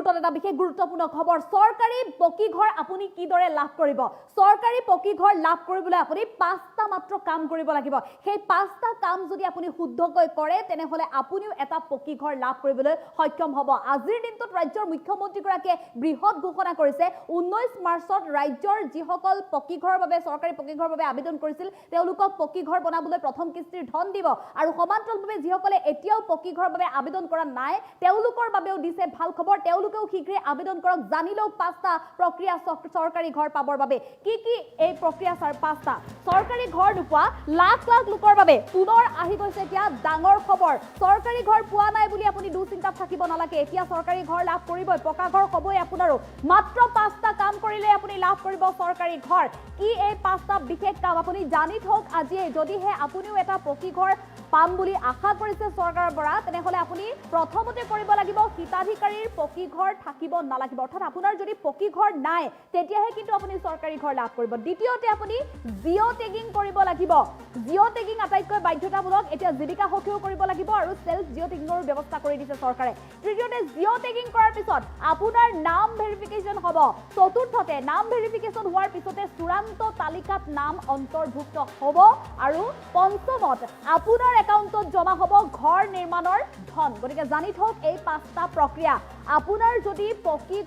মুহূৰ্তত এটা বিশেষ গুৰুত্বপূৰ্ণ খবৰ সৰকাৰি পকি ঘৰ আপুনি কি দৰে লাভ কৰিব সৰকাৰি পকি ঘৰ লাভ কৰিবলৈ আপুনি পাঁচটা মাত্ৰ কাম কৰিব লাগিব সেই পাঁচটা কাম যদি আপুনি শুদ্ধকৈ কৰে তেনেহলে আপুনিও এটা পকি ঘৰ লাভ কৰিবলৈ সক্ষম হ'ব আজিৰ দিনটোত ৰাজ্যৰ মুখ্যমন্ত্ৰী গৰাকীয়ে বৃহৎ ঘোষণা কৰিছে 19 মাৰ্চত ৰাজ্যৰ যিসকল পকি ঘৰৰ বাবে সৰকাৰি পকি ঘৰৰ বাবে আবেদন কৰিছিল তেওঁলোকক পকি ঘৰ বনাবলৈ প্ৰথম কিস্তিৰ ধন দিব আৰু সমান্তৰালভাৱে যিসকলে এতিয়াও পকি ঘৰৰ বাবে আবেদন কৰা নাই তেওঁলোকৰ বাবেও দিছে ভাল খবৰ তেওঁলোকেও শীঘ্ৰে আবেদন কৰক জানিলেও পাঁচটা প্ৰক্ৰিয়া সৰকাৰি ঘৰ পাবৰ বাবে কি এই প্ৰক্ৰিয়া পাঁচটা সৰকাৰি ঘৰ নোপোৱা লাখ লাখ লোকৰ বাবে পুনৰ আহি গৈছে এতিয়া ডাঙৰ খবৰ সৰকাৰি ঘৰ পোৱা নাই বুলি আপুনি দুচিন্তাত থাকিব নালাগে এতিয়া সৰকাৰি ঘৰ লাভ কৰিবই পকা ঘৰ হ'বই আপোনাৰো মাত্ৰ পাঁচটা কাম কৰিলে আপুনি লাভ কৰিব সৰকাৰি ঘৰ কি এই পাঁচটা বিশেষ কাম আপুনি জানি থওক আজি যদিহে আপুনিও এটা পকি ঘৰ পাম বুলি আশা কৰিছে চৰকাৰৰ পৰা তেনেহলে আপুনি প্ৰথমতে কৰিব লাগিব হিতাধিকাৰীৰ পকি ঘৰ থাকিব নালাগিব অৰ্থাৎ আপোনাৰ যদি পকি ঘৰ নাই তেতিয়াহে কিন্তু আপুনি চৰকাৰি ঘৰ লাভ কৰিব দ্বিতীয়তে আপুনি জিঅ' টেগিং কৰিব লাগিব জিঅ' টেগিং আটাইতকৈ বাধ্যতামূলক এতিয়া জীৱিকা সখীও কৰিব লাগিব আৰু সেলফ জিঅ' টেগিঙৰ ব্যৱস্থা কৰি দিছে চৰকাৰে তৃতীয়তে জিঅ' টেগিং কৰাৰ পিছত আপোনাৰ নাম ভেৰিফিকেশ্যন হ'ব চতুৰ্থতে নাম ভেৰিফিকেশ্যন হোৱাৰ পিছতে চূড়ান্ত তালিকাত নাম অন্তৰ্ভুক্ত হ'ব আৰু পঞ্চমত আপোনাৰ একাউণ্টত জমা হ'ব ঘৰ নিৰ্মাণৰ ধন গতিকে জানি থওক এই পাঁচটা প্ৰক্ৰিয়া আপোনাৰ যদি পকি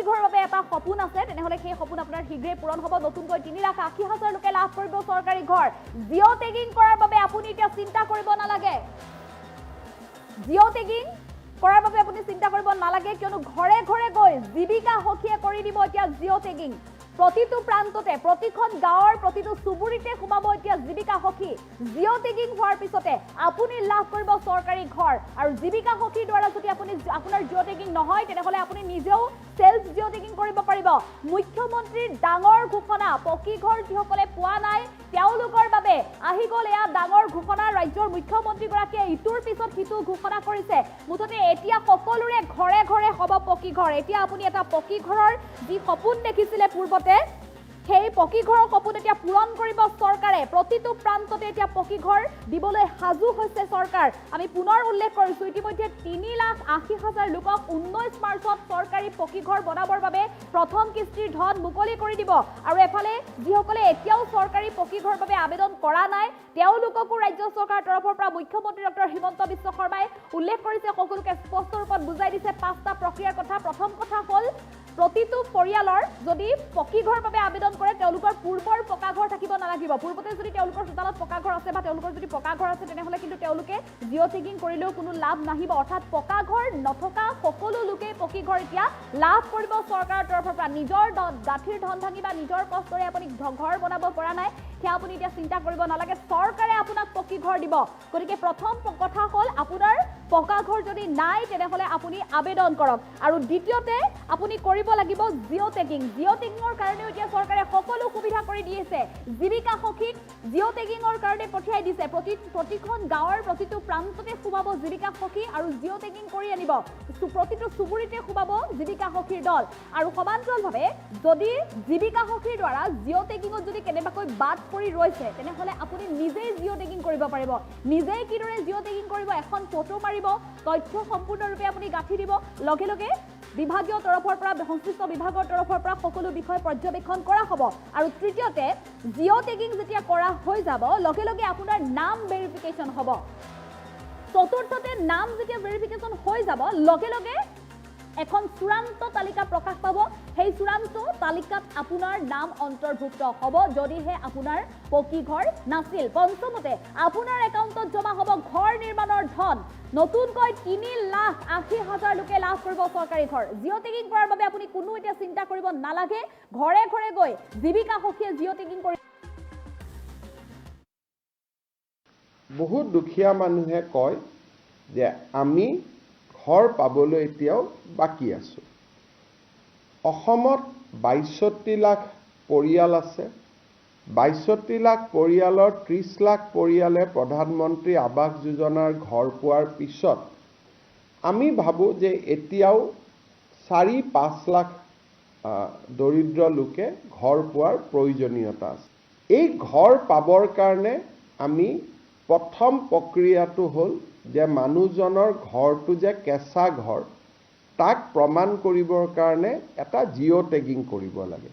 ঘৰৰ বাবে এটা সপোন আছে তেনেহলে সেই সপোন আপোনাৰ শীঘ্ৰে পূৰণ হ'ব নতুনকৈ 3,80,000 লোকে লাভ কৰিব চৰকাৰি ঘৰ জিঅ' টেগিং কৰাৰ বাবে আপুনি এতিয়া চিন্তা কৰিব নালাগে জিঅ' টেগিং কৰাৰ বাবে আপুনি চিন্তা কৰিব নালাগে কিয়নো ঘৰে ঘৰে গৈ জীৱিকা সখীয়ে কৰি দিব এতিয়া জিঅ' টেগিং প্ৰতিটো প্ৰান্ততে প্ৰতিখন গাঁৱৰ প্ৰতিটো চুবুৰীতে সোমাব এতিয়া জীৱিকা সখী জিঅ' টেগিং হোৱাৰ পিছতে আপুনি লাভ কৰিব চৰকাৰি ঘৰ আৰু জীৱিকা সখীৰ দ্বাৰা যদি আপুনি আপোনাৰ জিঅ' টেগিং নহয় তেনেহলে আপুনি নিজেও সেলফ জিঅ' টেগিং কৰিব পাৰিব মুখ্যমন্ত্ৰীৰ ডাঙৰ ঘোষণা পকি ঘৰ যিসকলে পোৱা নাই তেওঁলোকৰ বাবে আহি গ'ল এয়া ডাঙৰ ঘোষণা ৰাজ্যৰ মুখ্যমন্ত্ৰী গৰাকীয়ে ইটোৰ পিছত সিটো ঘোষণা কৰিছে মুঠতে এতিয়া সকলোৰে ঘৰে ঘৰে হ'ব পকি ঘৰ এতিয়া আপুনি এটা পকি ঘৰৰ যি সপোন দেখিছিলে পূৰ্বতে সেই পকি ঘৰৰ সপোন এতিয়া পূৰণ কৰিব চৰকাৰে প্ৰতিটো প্ৰান্ততে এতিয়া পকি ঘৰ দিবলৈ সাজু হৈছে চৰকাৰ আমি পুনৰ উল্লেখ কৰিছো ইতিমধ্যে 3,80,000 লোকক 19 মাৰ্চত চৰকাৰী পকি ঘৰ বনাবৰ বাবে প্ৰথম কিস্তিৰ ধন মুকলি কৰি দিব আৰু এফালে যিসকলে এতিয়াও চৰকাৰী পকি ঘৰৰ বাবে আবেদন কৰা নাই তেওঁলোককো ৰাজ্য চৰকাৰৰ তৰফৰ পৰা মুখ্যমন্ত্ৰী ডক্টৰ হিমন্ত বিশ্ব শৰ্মাই উল্লেখ কৰিছে সকলোকে স্পষ্ট ৰূপত বুজাই দিছে পাঁচটা প্ৰক্ৰিয়াৰ কথা প্ৰথম কথা হ'ল প্ৰতিটো পৰিয়ালৰ যদি পকি ঘৰৰ বাবে আবেদন কৰে তেওঁলোকৰ পূৰ্বৰ পকা ঘৰ থাকিব নালাগিব পূৰ্বতে যদি তেওঁলোকৰ চোতালত পকা ঘৰ আছে বা তেওঁলোকৰ যদি পকা ঘৰ আছে তেনেহলে কিন্তু তেওঁলোকে জিঅ' টেগিং কৰিলেও কোনো লাভ নাহিব অৰ্থাৎ পকা ঘৰ নথকা সকলো লোকে পকি ঘৰ এতিয়া লাভ কৰিব চৰকাৰৰ তৰফৰ পৰা নিজৰ গাঁঠিৰ ধন ভাঙি বা নিজৰ কষ্টৰে আপুনি ঘৰ বনাব পৰা নাই সেয়া আপুনি এতিয়া চিন্তা কৰিব নালাগে চৰকাৰে আপোনাক পকি ঘৰ দিব গতিকে প্ৰথম কথা হ'ল আপোনাৰ পকা ঘৰ যদি নাই তেনেহলে আপুনি আবেদন কৰক আৰু দ্বিতীয়তে আপুনি কৰিব লাগিব জিঅ' টেগিঙৰ কাৰণে এতিয়া চৰকাৰে সকলো সুবিধা কৰি দিছে জীৱিকা সখীক জিঅ' টেগিঙৰ কাৰণে পঠিয়াই দিছে প্ৰতিখন গাঁৱৰ প্ৰতিটো প্ৰান্ততে সোমাব জীৱিকা সখী আৰু জিঅ' টেগিং কৰি আনিব প্ৰতিটো চুবুৰীতে সোমাব জীৱিকা সখীৰ দল আৰু সমান্তৰালভাৱে যদি জীৱিকা সখীৰ দ্বাৰা জিঅ' টেগিঙত যদি কেনেবাকৈ বাদ পৰি ৰৈছে তেনেহলে আপুনি নিজেই জিঅ' টেগিং কৰিব পাৰিব নিজেই কিদৰে জিঅ' টেগিং কৰিব এখন ফটো মাৰিব তথ্য সম্পূৰ্ণৰূপে আপুনি গাঁঠি দিব লগে লগে বিভাগীয় তৰফৰ পৰা সংশ্লিষ্ট বিভাগৰ তৰফৰ পৰা সকলো বিষয় পৰ্যবেক্ষণ কৰা হ'ব আৰু তৃতীয়তে জিঅ' টেগিং যেতিয়া কৰা হৈ যাব লগে লগে আপোনাৰ নাম ভেৰিফিকেশ্যন হ'ব চতুৰ্থতে নাম যেতিয়া ভেৰিফিকেশ্যন হৈ যাব লগে লগে এখন চূড়ান্ত তালিকা প্ৰকাশ পাব সেই চূড়ান্ত তালিকাত আপোনাৰ নাম অন্তৰ্ভুক্ত হ'ব যদিহে আপোনাৰ পকি ঘৰ নাছিল পঞ্চমতে আপোনাৰ একাউণ্টত জমা হ'ব ঘৰ নিৰ্মাণৰ ধন নতুনকৈ 3,80,000 লোকে লাভ কৰিব চৰকাৰী ঘৰ জিঅ' টেগিং কৰাৰ বাবে আপুনি কোনো এতিয়া চিন্তা কৰিব নালাগে ঘৰে ঘৰে গৈ জীৱিকা সখীয়ে জিঅ' টেগিং কৰি বহুত দুখীয়া মানুহে কয় যে আমি ঘৰ পাবলৈ এতিয়াও বাকী আছো অসমত ৬২ লাখ পৰিয়াল আছে ৬২ লাখ পৰিয়ালৰ ৩০ লাখ পৰিয়ালে প্ৰধানমন্ত্ৰী আৱাস যোজনাৰ ঘৰ পোৱাৰ পিছত আমি ভাবোঁ যে এতিয়াও ৪-৫ লাখ দৰিদ্ৰ লোকে ঘৰ পোৱাৰ প্ৰয়োজনীয়তা আছে এই ঘৰ পাবৰ কাৰণে আমি প্ৰথম প্ৰক্ৰিয়াটো হ'ল যে মানুহজনৰ ঘৰটো যে কেঁচা ঘৰ তাক প্ৰমাণ কৰিবৰ কাৰণে এটা জিঅ' টেগিং কৰিব লাগে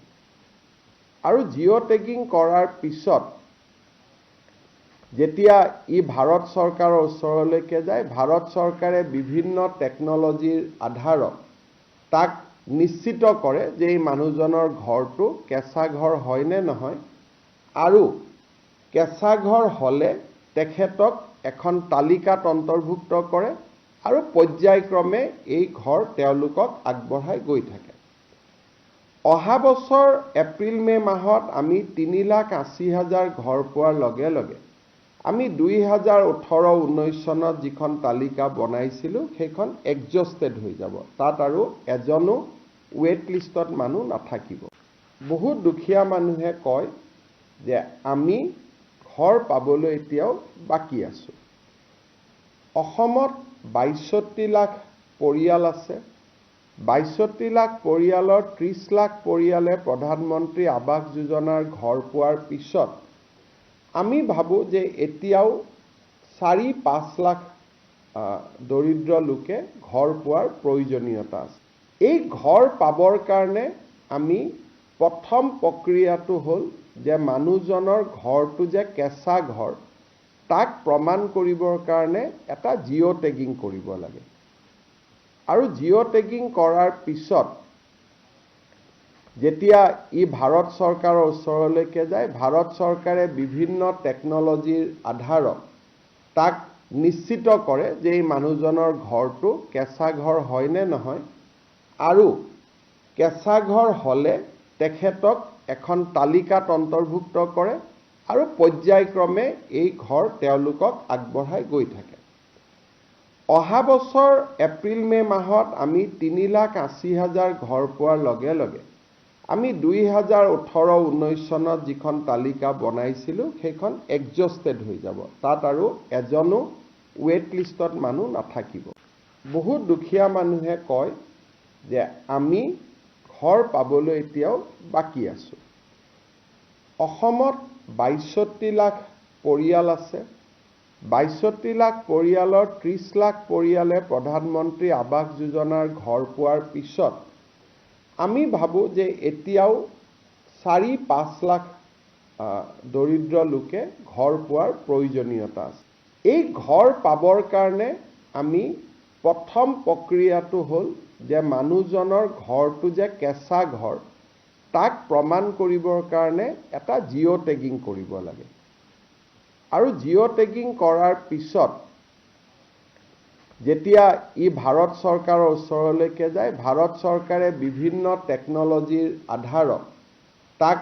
আৰু জিঅ' টেগিং কৰাৰ পিছত যেতিয়া ই ভাৰত চৰকাৰৰ ওচৰলৈকে যায় ভাৰত চৰকাৰে বিভিন্ন টেকনলজিৰ আধাৰত তাক নিশ্চিত কৰে যে এই মানুহজনৰ ঘৰটো কেঁচা ঘৰ হয় নে নহয় আৰু কেঁচা ঘৰ হ'লে তেখেতক এখন তালিকাত অন্তৰ্ভুক্ত কৰে আৰু পৰ্যায়ক্ৰমে এই ঘৰ তেওঁলোকক আগবঢ়াই গৈ থাকে অহা বছৰ এপ্ৰিল মে মাহত আমি 3,80,000 ঘৰ পোৱাৰ লগে লগে আমি 2018-19 চনত যিখন তালিকা বনাইছিলোঁ সেইখন এক্সজষ্টেড হৈ যাব তাত আৰু এজনো ৱেট লিষ্টত মানুহ নাথাকিব বহুত দুখীয়া মানুহে কয় যে আমি ঘৰ পাবলৈ এতিয়াও বাকী আছো অসমত 62 লাখ পৰিয়াল আছে 62 লাখ পৰিয়ালৰ 30 লাখ পৰিয়ালে প্ৰধানমন্ত্ৰী আৱাস যোজনাৰ ঘৰ পোৱাৰ পিছত আমি ভাবো যে এতিয়াও 4-5 লাখ দৰিদ্ৰ লোকে ঘৰ পোৱাৰ প্ৰয়োজনীয়তা আছে এই ঘৰ পাবৰ কাৰণে আমি প্ৰথম প্ৰক্ৰিয়াটো হ'ল যে মানুহজনৰ ঘৰটো যে কেঁচা ঘৰ তাক প্ৰমাণ কৰিবৰ কাৰণে এটা জিঅ' টেগিং কৰিব লাগে আৰু জিঅ' টেগিং কৰাৰ পিছত যেতিয়া ই ভাৰত চৰকাৰৰ ওচৰলৈকে যায় ভাৰত চৰকাৰে বিভিন্ন টেকনলজিৰ আধাৰত তাক নিশ্চিত কৰে যে এই মানুহজনৰ ঘৰটো কেঁচা ঘৰ হয় নে নহয় আৰু কেঁচা ঘৰ হ'লে তেখেতক এখন তালিকাত অন্তৰ্ভুক্ত কৰে আৰু পৰ্যায়ক্ৰমে এই ঘৰ তেওঁলোকক আগবঢ়াই গৈ থাকে অহা বছৰ এপ্ৰিল মে মাহত আমি 3,80,000 ঘৰ পোৱাৰ লগে লগে আমি 2018-19 চনত যিখন তালিকা বনাইছিলোঁ সেইখন এক্সজষ্টেড হৈ যাব তাত আৰু এজনো ৱেট লিষ্টত মানুহ নাথাকিব বহুত দুখীয়া মানুহে কয় যে আমি ঘৰ পাবলৈ এতিয়াও বাকী আছো অসমত 62 লাখ পৰিয়াল আছে 62 লাখ পৰিয়ালৰ 30 লাখ পৰিয়ালে প্ৰধানমন্ত্ৰী আৱাস যোজনাৰ ঘৰ পোৱাৰ পিছত আমি ভাবো যে এতিয়াও 4-5 লাখ দৰিদ্ৰ লোকে ঘৰ পোৱাৰ প্ৰয়োজনীয়তা আছে এই ঘৰ পাবৰ কাৰণে আমি প্ৰথম প্ৰক্ৰিয়াটো হ'ল যে মানুহজনৰ ঘৰটো যে কেঁচা ঘৰ তাক প্ৰমাণ কৰিবৰ কাৰণে এটা জিঅ' টেগিং কৰিব লাগে আৰু জিঅ' টেগিং কৰাৰ পিছত যেতিয়া ই ভাৰত চৰকাৰৰ ওচৰলৈকে যায় ভাৰত চৰকাৰে বিভিন্ন টেকনলজিৰ আধাৰত তাক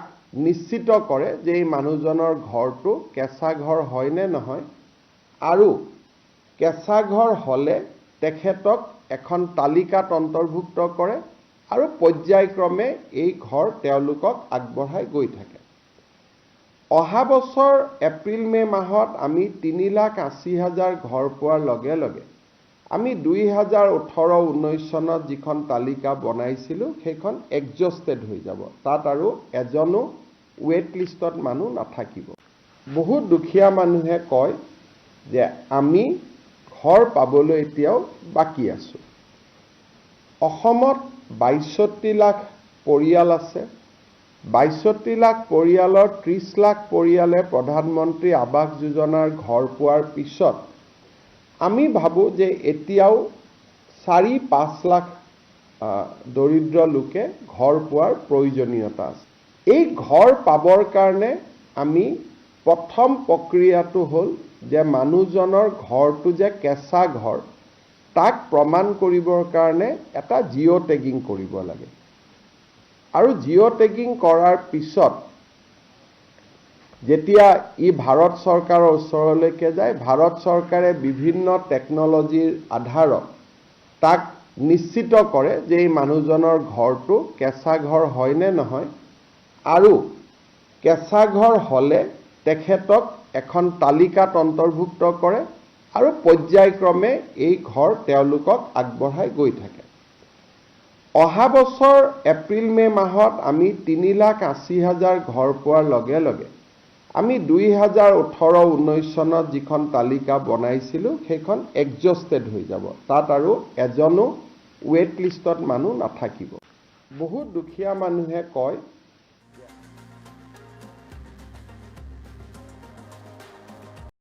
নিশ্চিত কৰে যে এই মানুহজনৰ ঘৰটো কেঁচা ঘৰ হয় নে নহয় আৰু কেঁচা ঘৰ হ'লে তেখেতক এখন তালিকাত অন্তৰ্ভুক্ত কৰে আৰু পৰ্যায়ক্ৰমে এই ঘৰ তেওঁলোকক আগবঢ়াই গৈ থাকে অহা বছৰ এপ্ৰিল মে মাহত আমি 3,80,000 ঘৰ পোৱাৰ লগে লগে আমি 2018-19 চনত যিখন তালিকা বনাইছিলোঁ সেইখন এক্সজষ্টেড হৈ যাব তাত আৰু এজনো ৱেট লিষ্টত মানুহ নাথাকিব বহুত দুখীয়া মানুহে কয় যে আমি ঘৰ পাবলৈ এতিয়াও বাকী আছো অসমত 62 লাখ পৰিয়াল আছে 62 লাখ পৰিয়ালৰ 30 লাখ পৰিয়ালে প্ৰধানমন্ত্ৰী আৱাস যোজনাৰ ঘৰ পোৱাৰ পিছত আমি ভাবো যে এতিয়াও 4-5 লাখ দৰিদ্ৰ লোকে ঘৰ পোৱাৰ প্ৰয়োজনীয়তা আছে এই ঘৰ পাবৰ কাৰণে আমি প্ৰথম প্ৰক্ৰিয়াটো হ'ল যে মানুহজনৰ ঘৰটো যে কেঁচা ঘৰ তাক প্ৰমাণ কৰিবৰ কাৰণে এটা জিঅ' টেগিং কৰিব লাগে আৰু জিঅ' টেগিং কৰাৰ পিছত যেতিয়া ই ভাৰত চৰকাৰৰ ওচৰলৈকে যায় ভাৰত চৰকাৰে বিভিন্ন টেকনলজিৰ আধাৰত তাক নিশ্চিত কৰে যে এই মানুহজনৰ ঘৰটো কেঁচা ঘৰ হয় নে নহয় আৰু কেঁচা ঘৰ হ'লে তেখেতক এখন তালিকাত অন্তৰ্ভুক্ত কৰে আৰু পৰ্যায়ক্ৰমে এই ঘৰ তেওঁলোকক আগবঢ়াই গৈ থাকে অহা বছৰ এপ্ৰিল মে মাহত আমি 3,80,000 ঘৰ পোৱাৰ লগে লগে আমি 2018-19 চনত যিখন তালিকা বনাইছিলোঁ সেইখন এক্সজষ্টেড হৈ যাব তাত আৰু এজনো ৱেট লিষ্টত মানুহ নাথাকিব। বহুত দুখীয়া মানুহে কয়